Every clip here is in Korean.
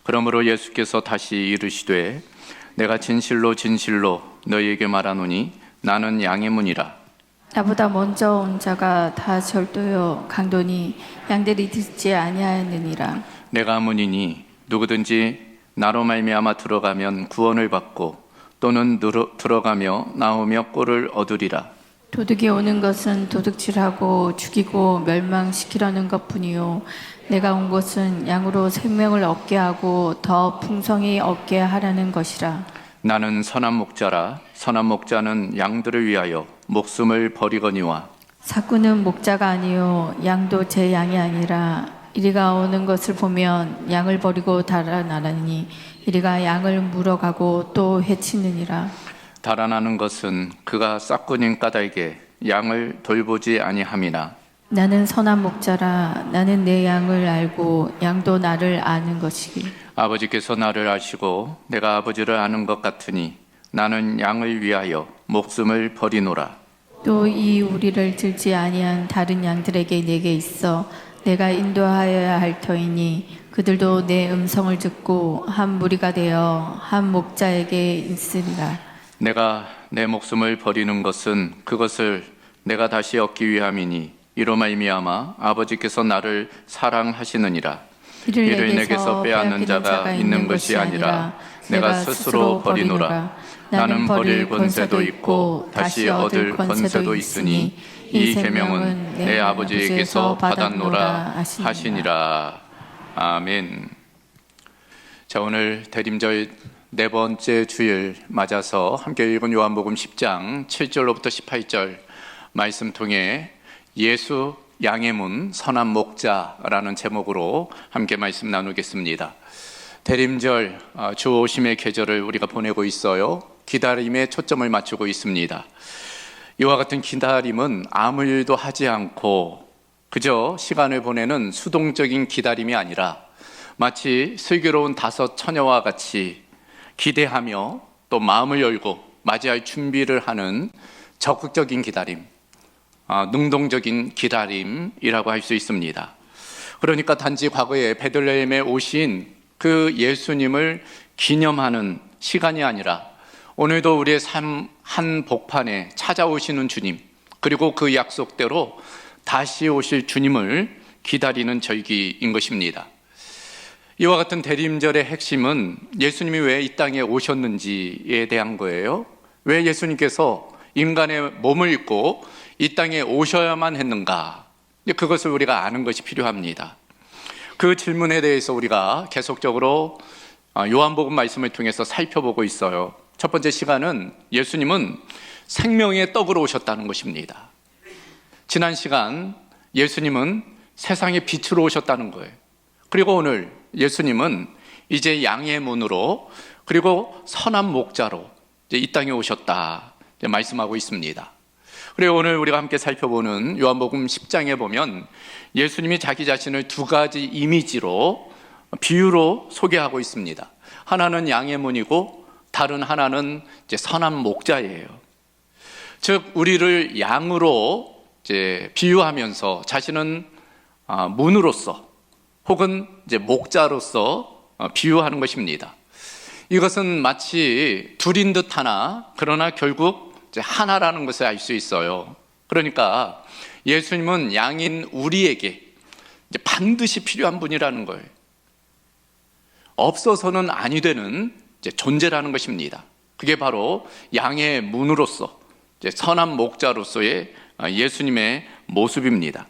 그러므로 예수께서 다시 이르시되 내가 진실로 진실로 너희에게 말하노니 나는 양의 문이라. 나보다 먼저 온 자가 다 절도요 강도니 양들이 듣지 아니하였느니라. 내가 문이니 누구든지 나로 말미암아 들어가면 구원을 받고 또는 들어가며 나오며 꼴을 얻으리라. 도둑이 오는 것은 도둑질하고 죽이고 멸망시키려는 것뿐이요 내가 온 것은 양으로 생명을 얻게 하고 더 풍성히 얻게 하라는 것이라. 나는 선한 목자라. 선한 목자는 양들을 위하여 목숨을 버리거니와. 사꾼은 목자가 아니요 양도 제 양이 아니라 이리가 오는 것을 보면 양을 버리고 달아나라니 이리가 양을 물어가고 또 해치느니라. 달아나는 것은 그가 싹꾼인 까닭에 양을 돌보지 아니함이나. 나는 선한 목자라. 나는 내 양을 알고 양도 나를 아는 것이기. 아버지께서 나를 아시고 내가 아버지를 아는 것 같으니 나는 양을 위하여 목숨을 버리노라. 또 이 우리를 들지 아니한 다른 양들에게 내게 있어 내가 인도하여야 할 터이니 그들도 내 음성을 듣고 한 무리가 되어 한 목자에게 있으리라. 내가 내 목숨을 버리는 것은 그것을 내가 다시 얻기 위함이니 이로 말미암아 아버지께서 나를 사랑하시느니라. 이를 내게서 빼앗는 자가 있는 것이 아니라 내가 스스로 버리노라. 나는 버릴 권세도 있고 다시 얻을 권세도 있으니 이 계명은 내 아버지에게서 받았노라 하시니라. 아멘. 자, 오늘 대림절 네 번째 주일 맞아서 함께 읽은 요한복음 10장 7절로부터 18절 말씀 통해 예수 양의 문 선한 목자라는 제목으로 함께 말씀 나누겠습니다. 대림절 주 오심의 계절을 우리가 보내고 있어요. 기다림에 초점을 맞추고 있습니다. 이와 같은 기다림은 아무 일도 하지 않고 그저 시간을 보내는 수동적인 기다림이 아니라 마치 슬기로운 다섯 처녀와 같이 기대하며 또 마음을 열고 맞이할 준비를 하는 적극적인 기다림, 능동적인 기다림이라고 할 수 있습니다. 그러니까 단지 과거에 베들레헴에 오신 그 예수님을 기념하는 시간이 아니라 오늘도 우리의 삶 한 복판에 찾아오시는 주님, 그리고 그 약속대로 다시 오실 주님을 기다리는 절기인 것입니다. 이와 같은 대림절의 핵심은 예수님이 왜 이 땅에 오셨는지에 대한 거예요. 왜 예수님께서 인간의 몸을 입고 이 땅에 오셔야만 했는가? 그것을 우리가 아는 것이 필요합니다. 그 질문에 대해서 우리가 계속적으로 요한복음 말씀을 통해서 살펴보고 있어요. 첫 번째 시간은 예수님은 생명의 떡으로 오셨다는 것입니다. 지난 시간 예수님은 세상의 빛으로 오셨다는 거예요. 그리고 오늘 예수님은 이제 양의 문으로 그리고 선한 목자로 이제 이 땅에 오셨다 이제 말씀하고 있습니다. 그리고 오늘 우리가 함께 살펴보는 요한복음 10장에 보면 예수님이 자기 자신을 두 가지 이미지로 비유로 소개하고 있습니다. 하나는 양의 문이고 다른 하나는 이제 선한 목자예요. 즉 우리를 양으로 이제 비유하면서 자신은 문으로서 혹은 이제 목자로서 비유하는 것입니다. 이것은 마치 둘인 듯 하나 그러나 결국 이제 하나라는 것을 알 수 있어요. 그러니까 예수님은 양인 우리에게 이제 반드시 필요한 분이라는 거예요. 없어서는 아니 되는 이제 존재라는 것입니다. 그게 바로 양의 문으로서 이제 선한 목자로서의 예수님의 모습입니다.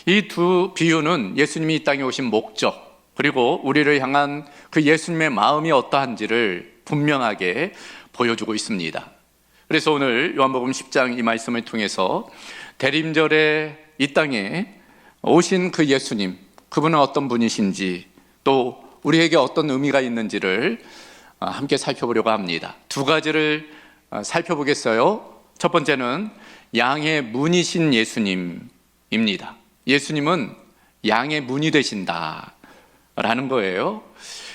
이 두 비유는 예수님이 이 땅에 오신 목적 그리고 우리를 향한 그 예수님의 마음이 어떠한지를 분명하게 보여주고 있습니다. 그래서 오늘 요한복음 10장 이 말씀을 통해서 대림절에 이 땅에 오신 그 예수님, 그분은 어떤 분이신지 또 우리에게 어떤 의미가 있는지를 함께 살펴보려고 합니다. 두 가지를 살펴보겠어요. 첫 번째는 양의 문이신 예수님입니다. 예수님은 양의 문이 되신다라는 거예요.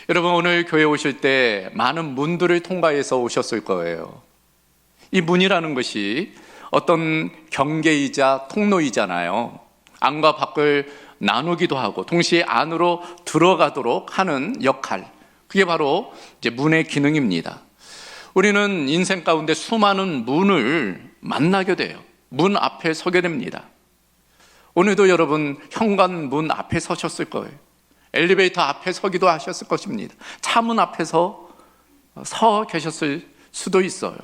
여러분 오늘 교회 오실 때 많은 문들을 통과해서 오셨을 거예요. 이 문이라는 것이 어떤 경계이자 통로이잖아요. 안과 밖을 나누기도 하고 동시에 안으로 들어가도록 하는 역할, 그게 바로 이제 문의 기능입니다. 우리는 인생 가운데 수많은 문을 만나게 돼요. 문 앞에 서게 됩니다. 오늘도 여러분 현관문 앞에 서셨을 거예요. 엘리베이터 앞에 서기도 하셨을 것입니다. 차문 앞에서 서 계셨을 수도 있어요.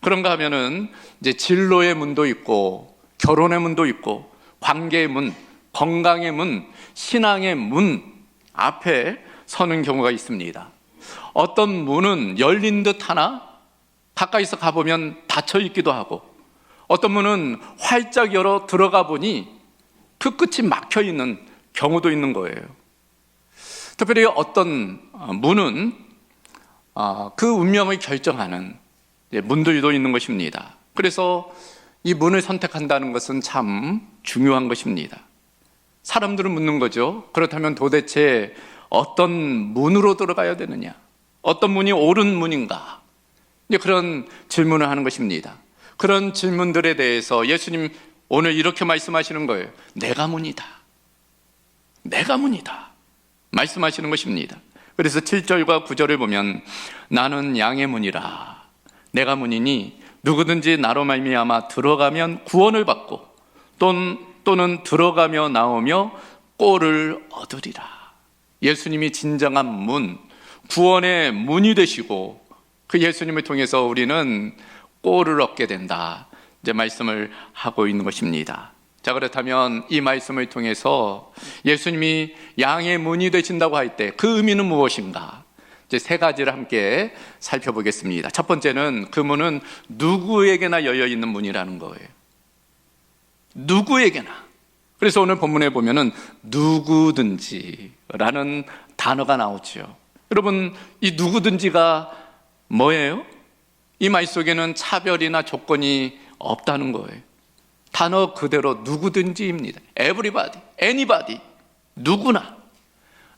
그런가 하면은 이제 진로의 문도 있고, 결혼의 문도 있고, 관계의 문, 건강의 문, 신앙의 문 앞에 서는 경우가 있습니다. 어떤 문은 열린 듯 하나 가까이서 가보면 닫혀 있기도 하고, 어떤 문은 활짝 열어 들어가 보니 그 끝이 막혀 있는 경우도 있는 거예요. 특별히 어떤 문은 그 운명을 결정하는 문들도 있는 것입니다. 그래서 이 문을 선택한다는 것은 참 중요한 것입니다. 사람들은 묻는 거죠. 그렇다면 도대체 어떤 문으로 들어가야 되느냐? 어떤 문이 옳은 문인가? 그런 질문을 하는 것입니다. 그런 질문들에 대해서 예수님 오늘 이렇게 말씀하시는 거예요. 내가 문이다. 내가 문이다. 말씀하시는 것입니다. 그래서 7절과 9절을 보면 나는 양의 문이라. 내가 문이니 누구든지 나로 말미암아 들어가면 구원을 받고 또는 들어가며 나오며 꼴을 얻으리라. 예수님이 진정한 문, 구원의 문이 되시고 그 예수님을 통해서 우리는 꼴을 얻게 된다. 이제 말씀을 하고 있는 것입니다. 자, 그렇다면 이 말씀을 통해서 예수님이 양의 문이 되신다고 할 때 그 의미는 무엇인가? 이제 세 가지를 함께 살펴보겠습니다. 첫 번째는 그 문은 누구에게나 열려 있는 문이라는 거예요. 누구에게나. 그래서 오늘 본문에 보면은 누구든지라는 단어가 나오죠. 여러분, 이 누구든지가 뭐예요? 이 말 속에는 차별이나 조건이 없다는 거예요. 단어 그대로 누구든지입니다. Everybody, anybody, 누구나.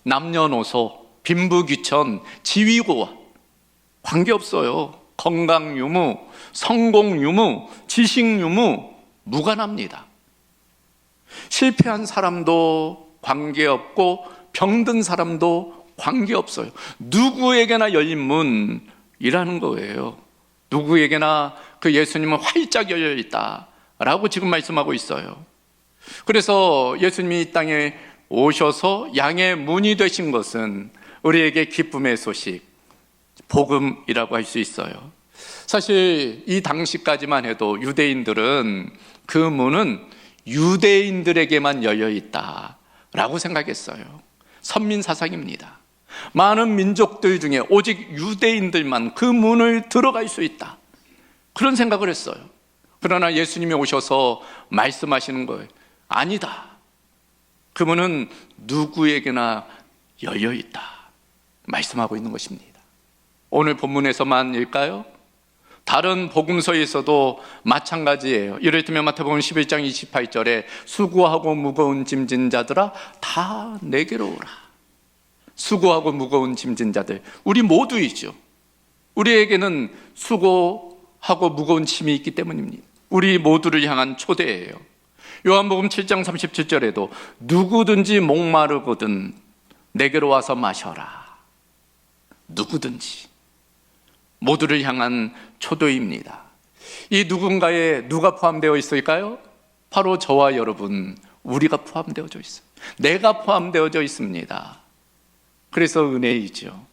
남녀노소, 빈부귀천, 지위고와 관계없어요. 건강 유무, 성공 유무, 지식 유무 무관합니다. 실패한 사람도 관계없고 병든 사람도 관계없어요. 누구에게나 열린 문이라는 거예요. 누구에게나 그 예수님은 활짝 열려 있다라고 지금 말씀하고 있어요. 그래서 예수님이 이 땅에 오셔서 양의 문이 되신 것은 우리에게 기쁨의 소식, 복음이라고 할 수 있어요. 사실 이 당시까지만 해도 유대인들은 그 문은 유대인들에게만 열려 있다라고 생각했어요. 선민 사상입니다. 많은 민족들 중에 오직 유대인들만 그 문을 들어갈 수 있다, 그런 생각을 했어요. 그러나 예수님이 오셔서 말씀하시는 거예요. 아니다. 그 문은 누구에게나 열려 있다 말씀하고 있는 것입니다. 오늘 본문에서만일까요? 다른 복음서에서도 마찬가지예요. 이를테면 마태복음 11장 28절에 수고하고 무거운 짐진 자들아 다 내게로 오라. 수고하고 무거운 짐진 자들, 우리 모두이죠. 우리에게는 수고하고 무거운 짐이 있기 때문입니다. 우리 모두를 향한 초대예요. 요한복음 7장 37절에도 누구든지 목마르거든 내게로 와서 마셔라. 누구든지, 모두를 향한 초대입니다. 이 누군가에 누가 포함되어 있을까요? 바로 저와 여러분, 우리가 포함되어져 있어요. 내가 포함되어져 있습니다. 그래서 은혜이죠.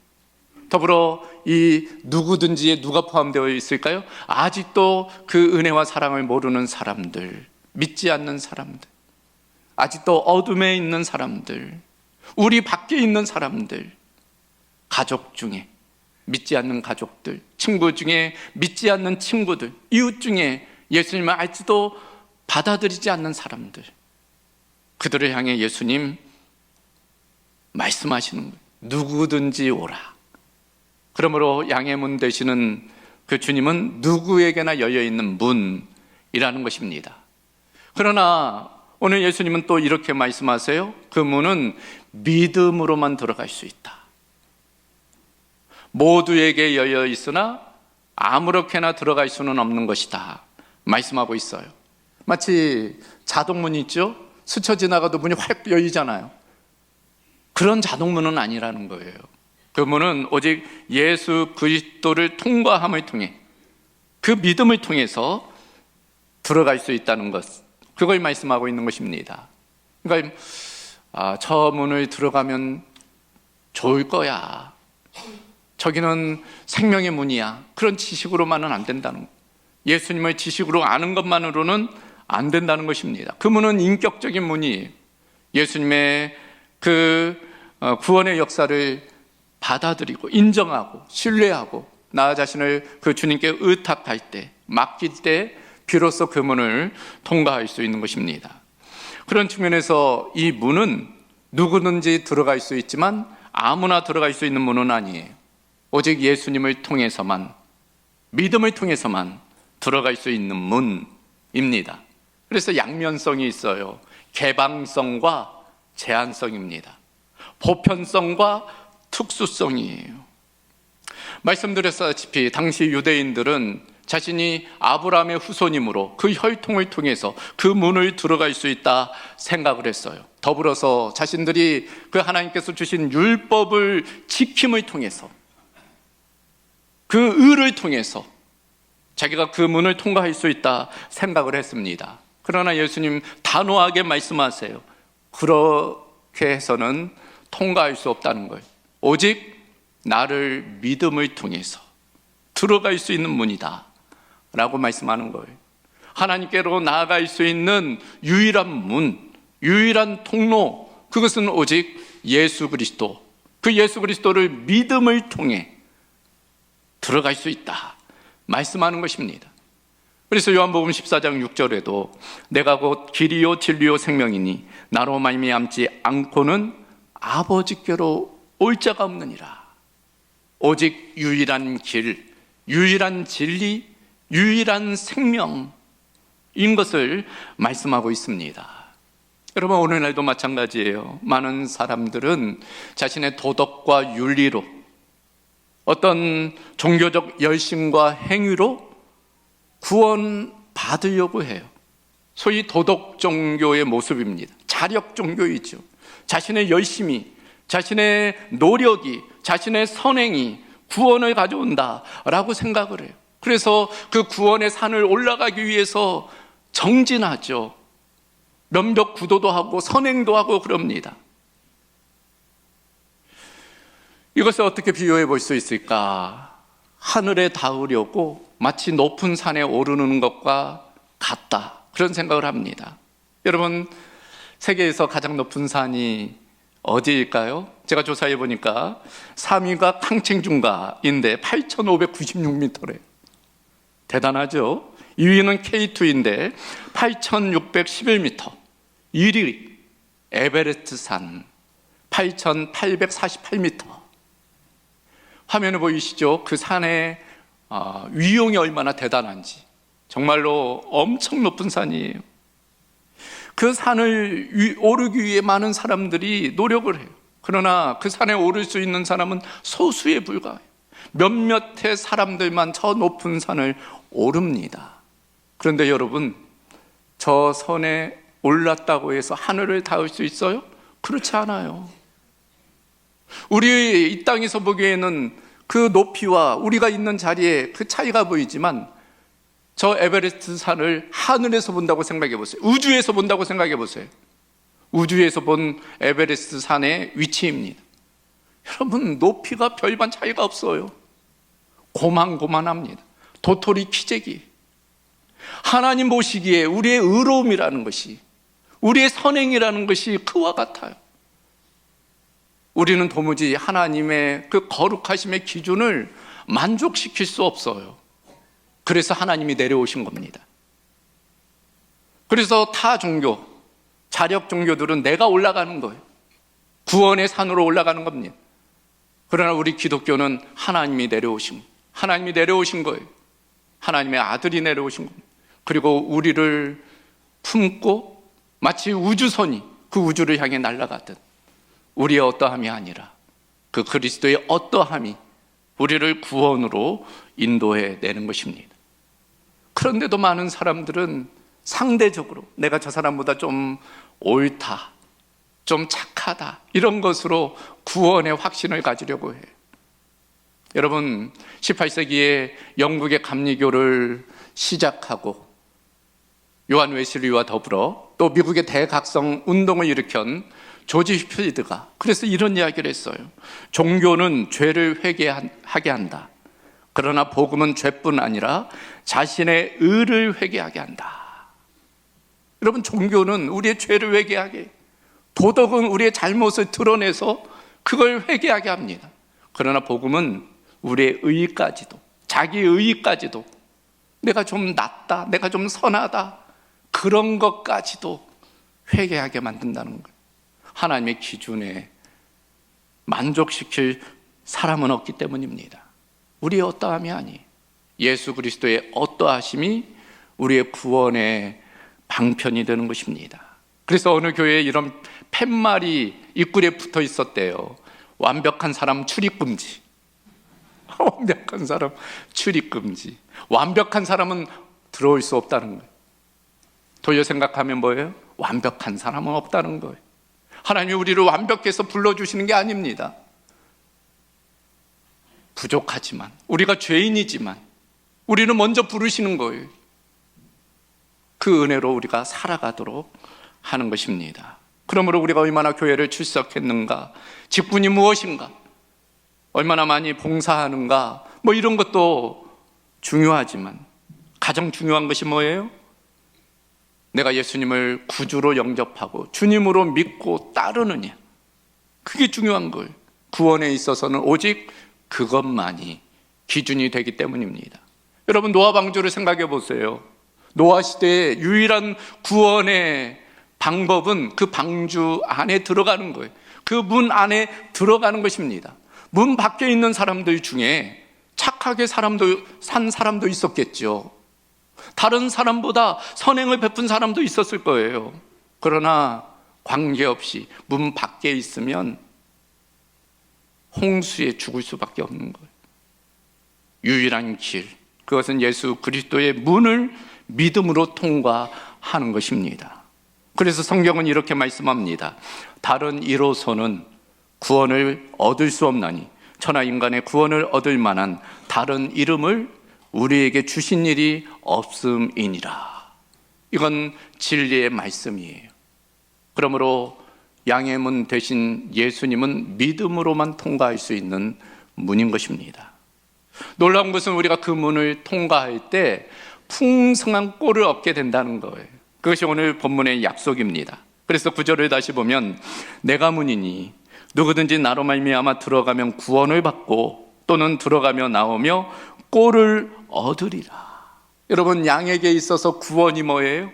더불어 이 누구든지에 누가 포함되어 있을까요? 아직도 그 은혜와 사랑을 모르는 사람들, 믿지 않는 사람들, 아직도 어둠에 있는 사람들, 우리 밖에 있는 사람들, 가족 중에 믿지 않는 가족들, 친구 중에 믿지 않는 친구들, 이웃 중에 예수님을 알지도 받아들이지 않는 사람들, 그들을 향해 예수님 말씀하시는 거예요. 누구든지 오라. 그러므로 양의 문 되시는 그 주님은 누구에게나 열려있는 문이라는 것입니다. 그러나 오늘 예수님은 또 이렇게 말씀하세요. 그 문은 믿음으로만 들어갈 수 있다. 모두에게 열려 있으나 아무렇게나 들어갈 수는 없는 것이다 말씀하고 있어요. 마치 자동문 있죠? 스쳐 지나가도 문이 확 열리잖아요. 그런 자동문은 아니라는 거예요. 그 문은 오직 예수 그리스도를 통과함을 통해, 그 믿음을 통해서 들어갈 수 있다는 것, 그걸 말씀하고 있는 것입니다. 그러니까 저 문을 들어가면 좋을 거야, 저기는 생명의 문이야, 그런 지식으로만은 안 된다는 것, 예수님을 지식으로 아는 것만으로는 안 된다는 것입니다. 그 문은 인격적인 문이에요. 예수님의 그 구원의 역사를 받아들이고 인정하고 신뢰하고 나 자신을 그 주님께 의탁할 때, 맡길 때 비로소 그 문을 통과할 수 있는 것입니다. 그런 측면에서 이 문은 누구든지 들어갈 수 있지만 아무나 들어갈 수 있는 문은 아니에요. 오직 예수님을 통해서만, 믿음을 통해서만 들어갈 수 있는 문입니다. 그래서 양면성이 있어요. 개방성과 제한성입니다. 보편성과 특수성이에요. 말씀드렸다시피 당시 유대인들은 자신이 아브라함의 후손이므로 그 혈통을 통해서 그 문을 들어갈 수 있다 생각을 했어요. 더불어서 자신들이 그 하나님께서 주신 율법을 지킴을 통해서, 그 의를 통해서 자기가 그 문을 통과할 수 있다 생각을 했습니다. 그러나 예수님 단호하게 말씀하세요. 그렇게 해서는 통과할 수 없다는 거예요. 오직 나를 믿음을 통해서 들어갈 수 있는 문이다 라고 말씀하는 거예요. 하나님께로 나아갈 수 있는 유일한 문, 유일한 통로, 그것은 오직 예수 그리스도, 그 예수 그리스도를 믿음을 통해 들어갈 수 있다 말씀하는 것입니다. 그래서 요한복음 14장 6절에도 내가 곧 길이요 진리요 생명이니 나로 말미암지 않고는 아버지께로 올 자가 없느니라. 오직 유일한 길, 유일한 진리, 유일한 생명인 것을 말씀하고 있습니다. 여러분, 오늘날도 마찬가지예요. 많은 사람들은 자신의 도덕과 윤리로, 어떤 종교적 열심과 행위로 구원받으려고 해요. 소위 도덕 종교의 모습입니다. 자력 종교이죠. 자신의 열심이, 자신의 노력이, 자신의 선행이 구원을 가져온다라고 생각을 해요. 그래서 그 구원의 산을 올라가기 위해서 정진하죠. 몇몇 구도도 하고 선행도 하고 그럽니다. 이것을 어떻게 비유해 볼 수 있을까? 하늘에 닿으려고 마치 높은 산에 오르는 것과 같다, 그런 생각을 합니다. 여러분, 세계에서 가장 높은 산이 어디일까요? 제가 조사해 보니까 3위가 캉첸중가인데 8,596m래요. 대단하죠? 2위는 K2인데 8,611m. 1위 에베레스트산 8,848m. 화면에 보이시죠? 그 산의 위용이 얼마나 대단한지. 정말로 엄청 높은 산이에요. 그 산을 오르기 위해 많은 사람들이 노력을 해요. 그러나 그 산에 오를 수 있는 사람은 소수에 불과해요. 몇몇의 사람들만 저 높은 산을 오릅니다. 그런데 여러분, 저 산에 올랐다고 해서 하늘을 닿을 수 있어요? 그렇지 않아요. 우리 이 땅에서 보기에는 그 높이와 우리가 있는 자리에 그 차이가 보이지만 저 에베레스트 산을 하늘에서 본다고 생각해 보세요. 우주에서 본다고 생각해 보세요. 우주에서 본 에베레스트 산의 위치입니다. 여러분, 높이가 별반 차이가 없어요. 고만고만합니다. 도토리 키재기. 하나님 보시기에 우리의 의로움이라는 것이, 우리의 선행이라는 것이 그와 같아요. 우리는 도무지 하나님의 그 거룩하심의 기준을 만족시킬 수 없어요. 그래서 하나님이 내려오신 겁니다. 그래서 타 종교, 자력 종교들은 내가 올라가는 거예요. 구원의 산으로 올라가는 겁니다. 그러나 우리 기독교는 하나님이 내려오신 거예요. 하나님의 아들이 내려오신 겁니다. 그리고 우리를 품고 마치 우주선이 그 우주를 향해 날아가듯 우리의 어떠함이 아니라 그 그리스도의 어떠함이 우리를 구원으로 인도해 내는 것입니다. 그런데도 많은 사람들은 상대적으로 내가 저 사람보다 좀 옳다, 좀 착하다, 이런 것으로 구원의 확신을 가지려고 해요. 여러분, 18세기에 영국의 감리교를 시작하고 요한 웨슬리와 더불어 또 미국의 대각성 운동을 일으킨 조지 휘필드가 그래서 이런 이야기를 했어요. 종교는 죄를 회개하게 한다. 그러나 복음은 죄뿐 아니라 자신의 의를 회개하게 한다. 여러분, 종교는 우리의 죄를 회개하게, 도덕은 우리의 잘못을 드러내서 그걸 회개하게 합니다. 그러나 복음은 우리의 의까지도, 자기 의까지도, 내가 좀 낫다, 내가 좀 선하다, 그런 것까지도 회개하게 만든다는 거예요. 하나님의 기준에 만족시킬 사람은 없기 때문입니다. 우리의 어떠함이 아니에요. 예수 그리스도의 어떠하심이 우리의 구원의 방편이 되는 것입니다. 그래서 어느 교회에 이런 팻말이 입구에 붙어 있었대요. 완벽한 사람 출입금지. 완벽한 사람 출입금지. 완벽한 사람은 들어올 수 없다는 거예요. 돌려 생각하면 뭐예요? 완벽한 사람은 없다는 거예요. 하나님이 우리를 완벽해서 불러주시는 게 아닙니다. 부족하지만, 우리가 죄인이지만 우리는 먼저 부르시는 거예요. 그 은혜로 우리가 살아가도록 하는 것입니다. 그러므로 우리가 얼마나 교회를 출석했는가, 직분이 무엇인가, 얼마나 많이 봉사하는가, 뭐 이런 것도 중요하지만 가장 중요한 것이 뭐예요? 내가 예수님을 구주로 영접하고 주님으로 믿고 따르느냐, 그게 중요한 거예요. 구원에 있어서는 오직 그것만이 기준이 되기 때문입니다. 여러분, 노아 방주를 생각해 보세요. 노아 시대의 유일한 구원의 방법은 그 방주 안에 들어가는 거예요. 그 문 안에 들어가는 것입니다. 문 밖에 있는 사람들 중에 착하게 산 사람도 있었겠죠. 다른 사람보다 선행을 베푼 사람도 있었을 거예요. 그러나 관계없이 문 밖에 있으면 홍수에 죽을 수밖에 없는 거예요. 유일한 길, 그것은 예수 그리스도의 문을 믿음으로 통과하는 것입니다. 그래서 성경은 이렇게 말씀합니다. 다른 이로서는 구원을 얻을 수 없나니 천하 인간의 구원을 얻을 만한 다른 이름을 우리에게 주신 일이 없음이니라. 이건 진리의 말씀이에요. 그러므로 양의 문 대신 예수님은 믿음으로만 통과할 수 있는 문인 것입니다. 놀라운 것은 우리가 그 문을 통과할 때 풍성한 꼴을 얻게 된다는 거예요. 그것이 오늘 본문의 약속입니다. 그래서 9절을 다시 보면 내가 문이니 누구든지 나로 말미암아 들어가면 구원을 받고 또는 들어가며 나오며 꼴을 얻으리라. 여러분, 양에게 있어서 구원이 뭐예요?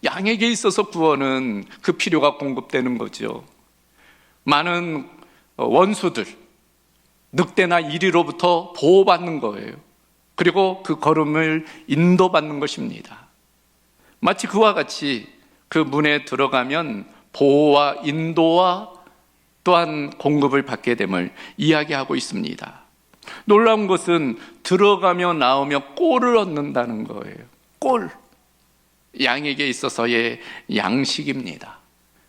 양에게 있어서 구원은 그 필요가 공급되는 거죠. 많은 원수들, 늑대나 이리로부터 보호받는 거예요. 그리고 그 걸음을 인도받는 것입니다. 마치 그와 같이 그 문에 들어가면 보호와 인도와 또한 공급을 받게 됨을 이야기하고 있습니다. 놀라운 것은 들어가며 나오며 꼴을 얻는다는 거예요. 꼴. 양에게 있어서의 양식입니다.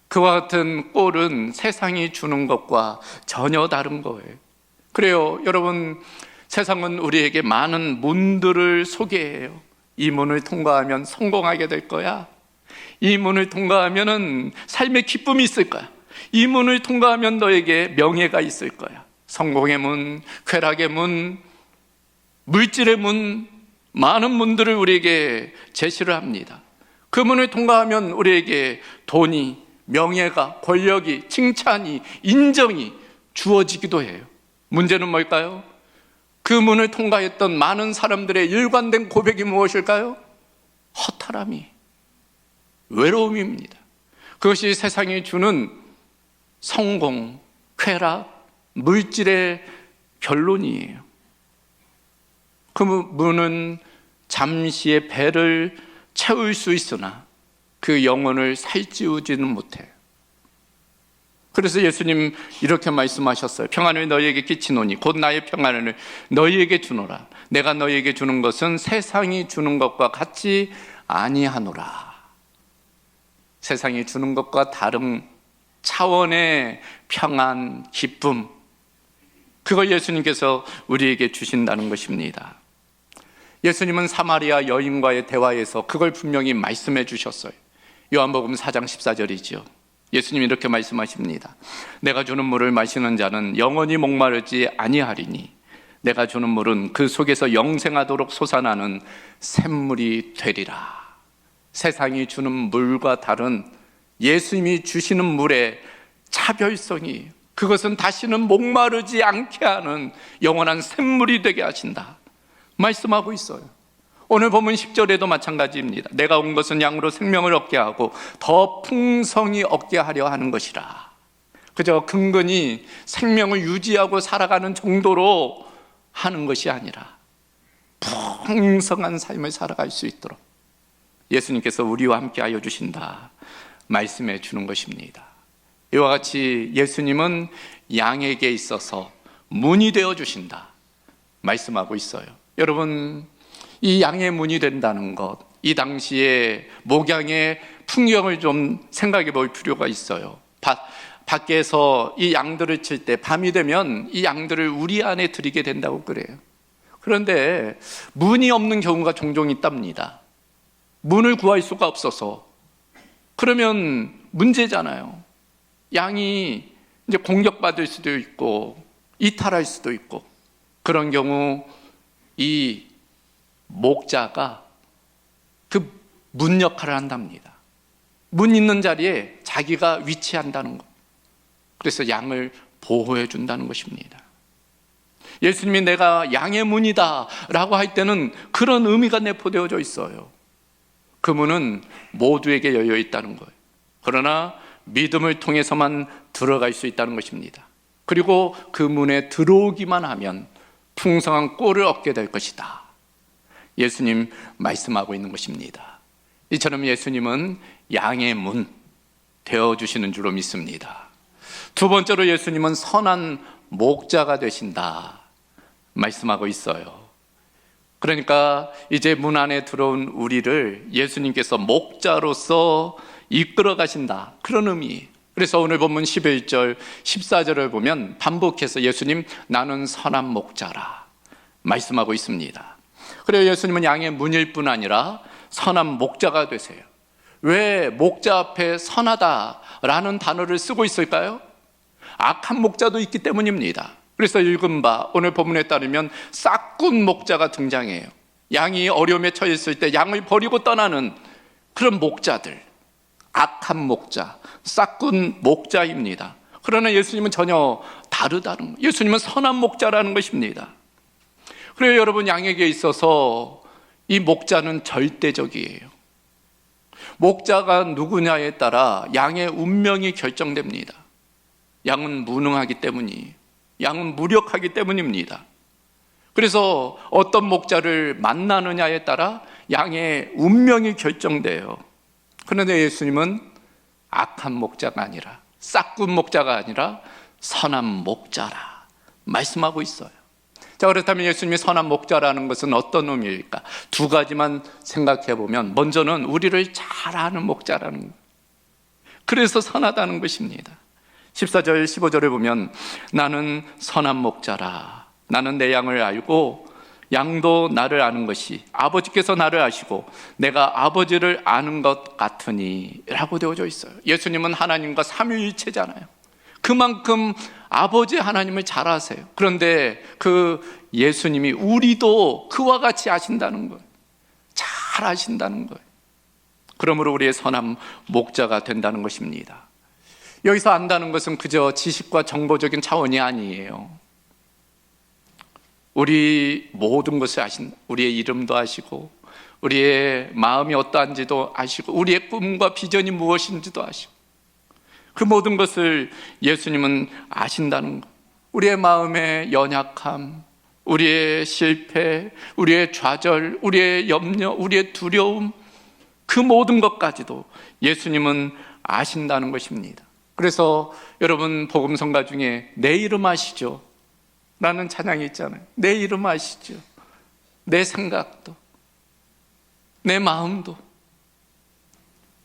그와 같은 꼴은 세상이 주는 것과 전혀 다른 거예요. 그래요, 여러분, 세상은 우리에게 많은 문들을 소개해요. 이 문을 통과하면 성공하게 될 거야. 이 문을 통과하면 삶의 기쁨이 있을 거야. 이 문을 통과하면 너에게 명예가 있을 거야. 성공의 문, 쾌락의 문, 물질의 문, 많은 문들을 우리에게 제시를 합니다. 그 문을 통과하면 우리에게 돈이, 명예가, 권력이, 칭찬이, 인정이 주어지기도 해요. 문제는 뭘까요? 그 문을 통과했던 많은 사람들의 일관된 고백이 무엇일까요? 허탈함이, 외로움입니다. 그것이 세상이 주는 성공, 쾌락, 물질의 결론이에요. 그 문은 잠시의 배를 채울 수 있으나 그 영혼을 살찌우지는 못해요. 그래서 예수님 이렇게 말씀하셨어요. 평안을 너희에게 끼치노니 곧 나의 평안을 너희에게 주노라. 내가 너희에게 주는 것은 세상이 주는 것과 같지 아니하노라. 세상이 주는 것과 다른 차원의 평안, 기쁨, 그걸 예수님께서 우리에게 주신다는 것입니다. 예수님은 사마리아 여인과의 대화에서 그걸 분명히 말씀해 주셨어요. 요한복음 4장 14절이죠. 예수님이 이렇게 말씀하십니다. 내가 주는 물을 마시는 자는 영원히 목마르지 아니하리니 내가 주는 물은 그 속에서 영생하도록 솟아나는 샘물이 되리라. 세상이 주는 물과 다른 예수님이 주시는 물의 차별성이, 그것은 다시는 목마르지 않게 하는 영원한 샘물이 되게 하신다 말씀하고 있어요. 오늘 본문 10절에도 마찬가지입니다. 내가 온 것은 양으로 생명을 얻게 하고 더 풍성히 얻게 하려 하는 것이라. 그저 근근히 생명을 유지하고 살아가는 정도로 하는 것이 아니라 풍성한 삶을 살아갈 수 있도록 예수님께서 우리와 함께 하여 주신다 말씀해 주는 것입니다. 이와 같이 예수님은 양에게 있어서 문이 되어 주신다 말씀하고 있어요. 여러분, 이 양의 문이 된다는 것, 이 당시에 목양의 풍경을 좀 생각해 볼 필요가 있어요. 밖에서 이 양들을 칠 때 밤이 되면 이 양들을 우리 안에 들이게 된다고 그래요. 그런데 문이 없는 경우가 종종 있답니다. 문을 구할 수가 없어서. 그러면 문제잖아요. 양이 이제 공격받을 수도 있고 이탈할 수도 있고, 그런 경우 이 목자가 그 문 역할을 한답니다. 문 있는 자리에 자기가 위치한다는 것. 그래서 양을 보호해 준다는 것입니다. 예수님이 내가 양의 문이다 라고 할 때는 그런 의미가 내포되어져 있어요. 그 문은 모두에게 열려 있다는 거예요. 그러나 믿음을 통해서만 들어갈 수 있다는 것입니다. 그리고 그 문에 들어오기만 하면 풍성한 꼴을 얻게 될 것이다. 예수님 말씀하고 있는 것입니다. 이처럼 예수님은 양의 문 되어주시는 줄로 믿습니다. 두 번째로 예수님은 선한 목자가 되신다 말씀하고 있어요. 그러니까 이제 문 안에 들어온 우리를 예수님께서 목자로서 이끌어 가신다, 그런 의미. 그래서 오늘 본문 11절 14절을 보면 반복해서 예수님 나는 선한 목자라 말씀하고 있습니다. 그래서 예수님은 양의 문일 뿐 아니라 선한 목자가 되세요. 왜 목자 앞에 선하다라는 단어를 쓰고 있을까요? 악한 목자도 있기 때문입니다. 그래서 읽은 바 오늘 본문에 따르면 싹군 목자가 등장해요. 양이 어려움에 처했을 때 양을 버리고 떠나는 그런 목자들, 악한 목자, 싹군 목자입니다. 그러나 예수님은 전혀 다르다는 거예요. 예수님은 선한 목자라는 것입니다. 그래요, 여러분, 양에게 있어서 이 목자는 절대적이에요. 목자가 누구냐에 따라 양의 운명이 결정됩니다. 양은 무능하기 때문이에요. 양은 무력하기 때문입니다. 그래서 어떤 목자를 만나느냐에 따라 양의 운명이 결정돼요. 그런데 예수님은 악한 목자가 아니라, 싹군 목자가 아니라 선한 목자라 말씀하고 있어요. 자, 그렇다면 예수님이 선한 목자라는 것은 어떤 의미일까? 두 가지만 생각해 보면, 먼저는 우리를 잘 아는 목자라는 거예요. 그래서 선하다는 것입니다. 14절 15절에 보면 나는 선한 목자라, 나는 내 양을 알고 양도 나를 아는 것이 아버지께서 나를 아시고 내가 아버지를 아는 것 같으니 라고 되어져 있어요. 예수님은 하나님과 삼위일체잖아요. 그만큼 아버지 하나님을 잘 아세요. 그런데 그 예수님이 우리도 그와 같이 아신다는 거예요. 잘 아신다는 거예요. 그러므로 우리의 선한 목자가 된다는 것입니다. 여기서 안다는 것은 그저 지식과 정보적인 차원이 아니에요. 우리 모든 것을 아신다. 우리의 이름도 아시고, 우리의 마음이 어떠한지도 아시고, 우리의 꿈과 비전이 무엇인지도 아시고, 그 모든 것을 예수님은 아신다는 것. 우리의 마음의 연약함, 우리의 실패, 우리의 좌절, 우리의 염려, 우리의 두려움, 그 모든 것까지도 예수님은 아신다는 것입니다. 그래서 여러분, 복음성가 중에 내 이름 아시죠? 라는 찬양이 있잖아요. 내 이름 아시죠? 내 생각도, 내 마음도.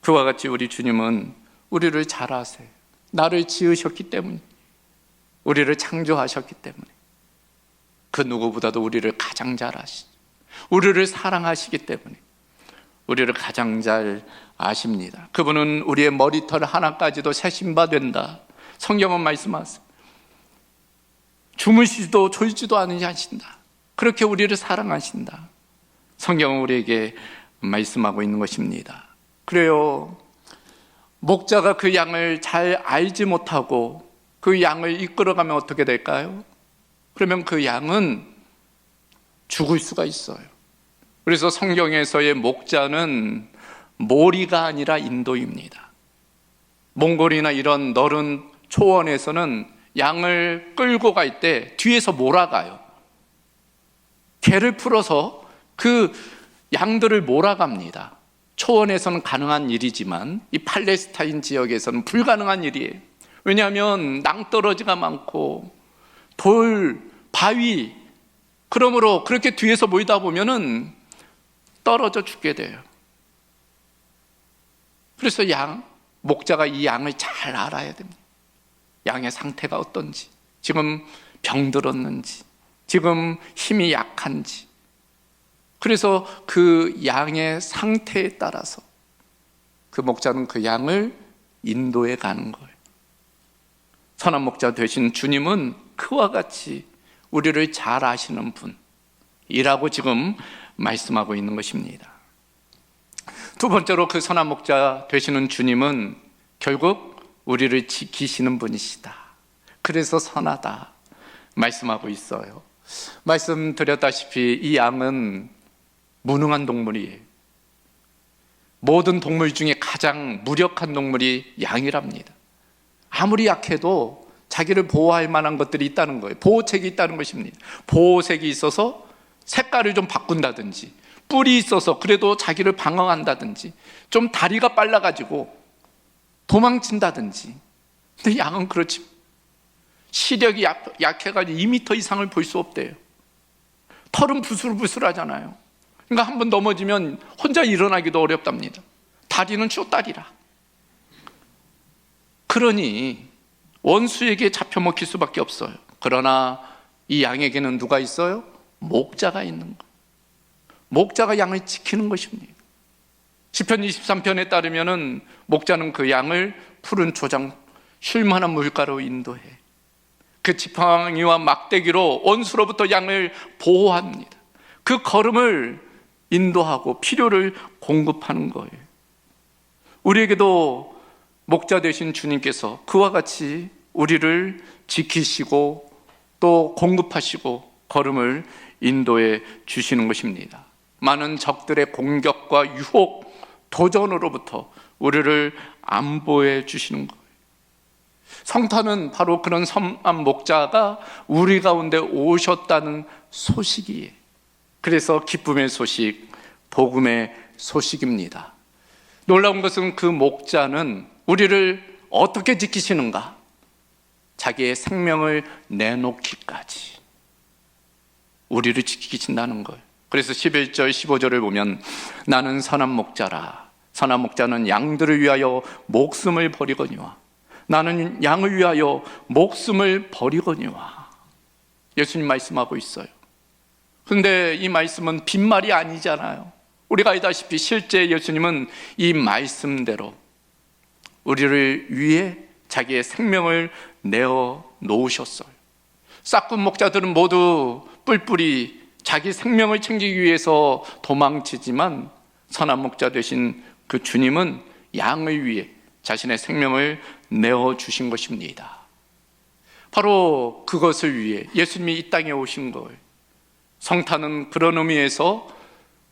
그와 같이 우리 주님은 우리를 잘 아세요. 나를 지으셨기 때문에, 우리를 창조하셨기 때문에, 그 누구보다도 우리를 가장 잘 아시죠. 우리를 사랑하시기 때문에 우리를 가장 잘 아십니다. 그분은 우리의 머리털 하나까지도 세신 바 된다. 성경은 말씀하세요. 주무시지도 졸지도 않으신다. 그렇게 우리를 사랑하신다. 성경은 우리에게 말씀하고 있는 것입니다. 그래요. 목자가 그 양을 잘 알지 못하고 그 양을 이끌어가면 어떻게 될까요? 그러면 그 양은 죽을 수가 있어요. 그래서 성경에서의 목자는 모리가 아니라 인도입니다. 몽골이나 이런 넓은 초원에서는 양을 끌고 갈 때 뒤에서 몰아가요. 개를 풀어서 그 양들을 몰아갑니다. 초원에서는 가능한 일이지만 이 팔레스타인 지역에서는 불가능한 일이에요. 왜냐하면 낭떠러지가 많고 돌, 바위, 그러므로 그렇게 뒤에서 모이다 보면은 떨어져 죽게 돼요. 그래서 목자가 이 양을 잘 알아야 됩니다. 양의 상태가 어떤지, 지금 병들었는지, 지금 힘이 약한지. 그래서 그 양의 상태에 따라서 그 목자는 그 양을 인도해 가는 거예요. 선한 목자 되신 주님은 그와 같이 우리를 잘 아시는 분이라고 지금 말씀하고 있는 것입니다. 두 번째로 그 선한 목자 되시는 주님은 결국 우리를 지키시는 분이시다. 그래서 선하다 말씀하고 있어요. 말씀드렸다시피 이 양은 무능한 동물이에요. 모든 동물 중에 가장 무력한 동물이 양이랍니다. 아무리 약해도 자기를 보호할 만한 것들이 있다는 거예요. 보호책이 있다는 것입니다. 보호색이 있어서 색깔을 좀 바꾼다든지, 뿔이 있어서 그래도 자기를 방어한다든지, 좀 다리가 빨라가지고 도망친다든지. 근데 양은 그렇지, 시력이 약해가지고 2m 이상을 볼 수 없대요. 털은 부슬부슬하잖아요. 그러니까 한 번 넘어지면 혼자 일어나기도 어렵답니다. 다리는 쪼다리라. 그러니 원수에게 잡혀먹힐 수밖에 없어요. 그러나 이 양에게는 누가 있어요? 목자가 있는 거예요. 목자가 양을 지키는 것입니다. 시편 23편에 따르면은 목자는 그 양을 푸른 초장, 쉴만한 물가로 인도해. 그 지팡이와 막대기로 원수로부터 양을 보호합니다. 그 걸음을 인도하고 필요를 공급하는 거예요. 우리에게도 목자 되신 주님께서 그와 같이 우리를 지키시고 또 공급하시고 걸음을 인도해 주시는 것입니다. 많은 적들의 공격과 유혹, 도전으로부터 우리를 안보해 주시는 거예요. 성탄은 바로 그런 선한 목자가 우리 가운데 오셨다는 소식이에요. 그래서 기쁨의 소식, 복음의 소식입니다. 놀라운 것은 그 목자는 우리를 어떻게 지키시는가? 자기의 생명을 내놓기까지 우리를 지키신다는 거예요. 그래서 11절, 15절을 보면 나는 선한 목자라. 선한 목자는 양들을 위하여 목숨을 버리거니와 나는 양을 위하여 목숨을 버리거니와. 예수님 말씀하고 있어요. 그런데 이 말씀은 빈말이 아니잖아요. 우리가 알다시피 실제 예수님은 이 말씀대로 우리를 위해 자기의 생명을 내어 놓으셨어요. 싹군 목자들은 모두 뿔뿔이 자기 생명을 챙기기 위해서 도망치지만 선한 목자 되신 그 주님은 양을 위해 자신의 생명을 내어 주신 것입니다. 바로 그것을 위해 예수님이 이 땅에 오신 거예요. 성탄은 그런 의미에서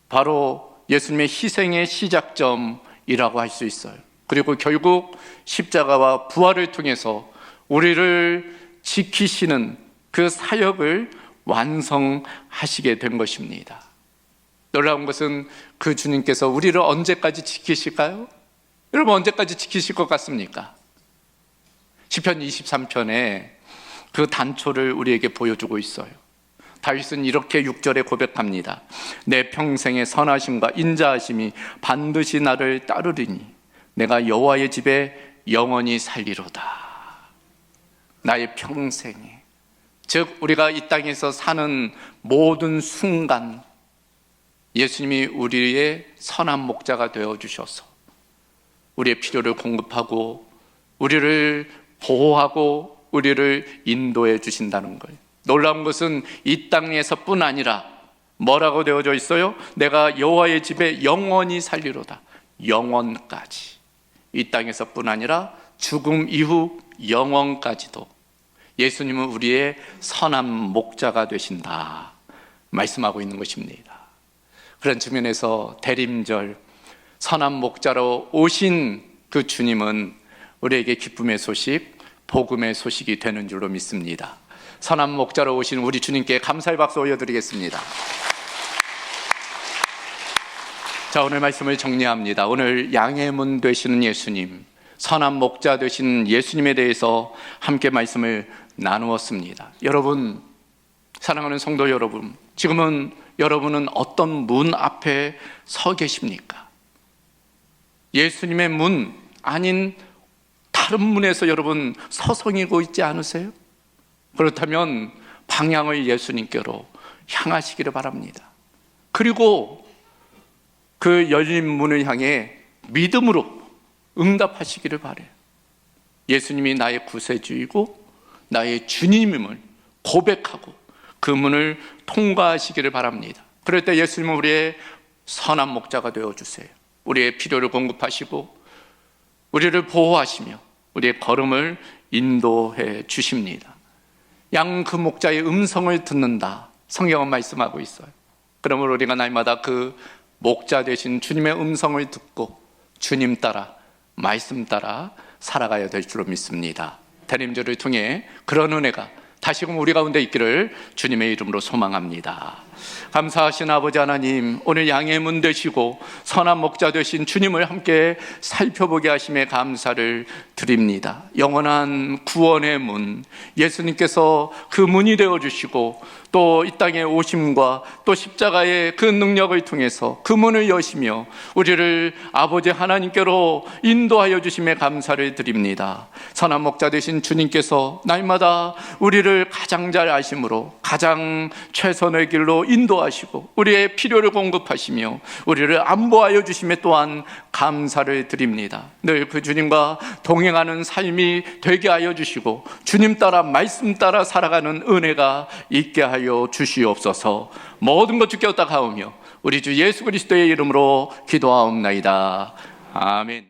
바로 예수님의 희생의 시작점이라고 할 수 있어요. 그리고 결국 십자가와 부활을 통해서 우리를 지키시는 그 사역을 완성하시게 된 것입니다. 놀라운 것은 그 주님께서 우리를 언제까지 지키실까요? 여러분, 언제까지 지키실 것 같습니까? 시편 23편에 그 단초를 우리에게 보여주고 있어요. 다윗은 이렇게 6절에 고백합니다. 내 평생의 선하심과 인자하심이 반드시 나를 따르리니 내가 여호와의 집에 영원히 살리로다. 나의 평생에 즉 우리가 이 땅에서 사는 모든 순간 예수님이 우리의 선한 목자가 되어 주셔서 우리의 필요를 공급하고 우리를 보호하고 우리를 인도해 주신다는 거예요. 놀라운 것은 이 땅에서뿐 아니라 뭐라고 되어져 있어요? 내가 여호와의 집에 영원히 살리로다. 영원까지. 이 땅에서뿐 아니라 죽음 이후 영원까지도 예수님은 우리의 선한 목자가 되신다 말씀하고 있는 것입니다. 그런 측면에서 대림절 선한 목자로 오신 그 주님은 우리에게 기쁨의 소식, 복음의 소식이 되는 줄로 믿습니다. 선한 목자로 오신 우리 주님께 감사의 박수 올려드리겠습니다. 자, 오늘 말씀을 정리합니다. 오늘 양의 문 되시는 예수님, 선한 목자 되신 예수님에 대해서 함께 말씀을 나누었습니다. 여러분, 사랑하는 성도 여러분, 지금은 여러분은 어떤 문 앞에 서 계십니까? 예수님의 문 아닌 다른 문에서 여러분 서성이고 있지 않으세요? 그렇다면 방향을 예수님께로 향하시기를 바랍니다. 그리고 그 열린 문을 향해 믿음으로 응답하시기를 바라요. 예수님이 나의 구세주이고 나의 주님임을 고백하고 그 문을 통과하시기를 바랍니다. 그럴 때 예수님은 우리의 선한 목자가 되어주세요. 우리의 필요를 공급하시고 우리를 보호하시며 우리의 걸음을 인도해 주십니다. 양 그 목자의 음성을 듣는다, 성경은 말씀하고 있어요. 그러므로 우리가 날마다 그 목자 되신 주님의 음성을 듣고 주님 따라, 말씀 따라 살아가야 될 줄로 믿습니다. 대림절을 통해 그런 은혜가 다시금 우리 가운데 있기를 주님의 이름으로 소망합니다. 감사하신 아버지 하나님, 오늘 양의 문 되시고 선한 목자 되신 주님을 함께 살펴보게 하심에 감사를 드립니다. 영원한 구원의 문, 예수님께서 그 문이 되어주시고 또 이 땅에 오심과 또 십자가의 그 능력을 통해서 그 문을 여시며 우리를 아버지 하나님께로 인도하여 주심에 감사를 드립니다. 선한 목자 되신 주님께서 날마다 우리를 가장 잘 아심으로 가장 최선의 길로 인도하시고 우리의 필요를 공급하시며 우리를 안보하여 주심에 또한 감사를 드립니다. 늘 그 주님과 동행하는 삶이 되게 하여 주시고 주님 따라 말씀 따라 살아가는 은혜가 있게 하여 주시옵소서. 모든 것 주께 얻다 가오며 우리 주 예수 그리스도의 이름으로 기도하옵나이다. 아멘.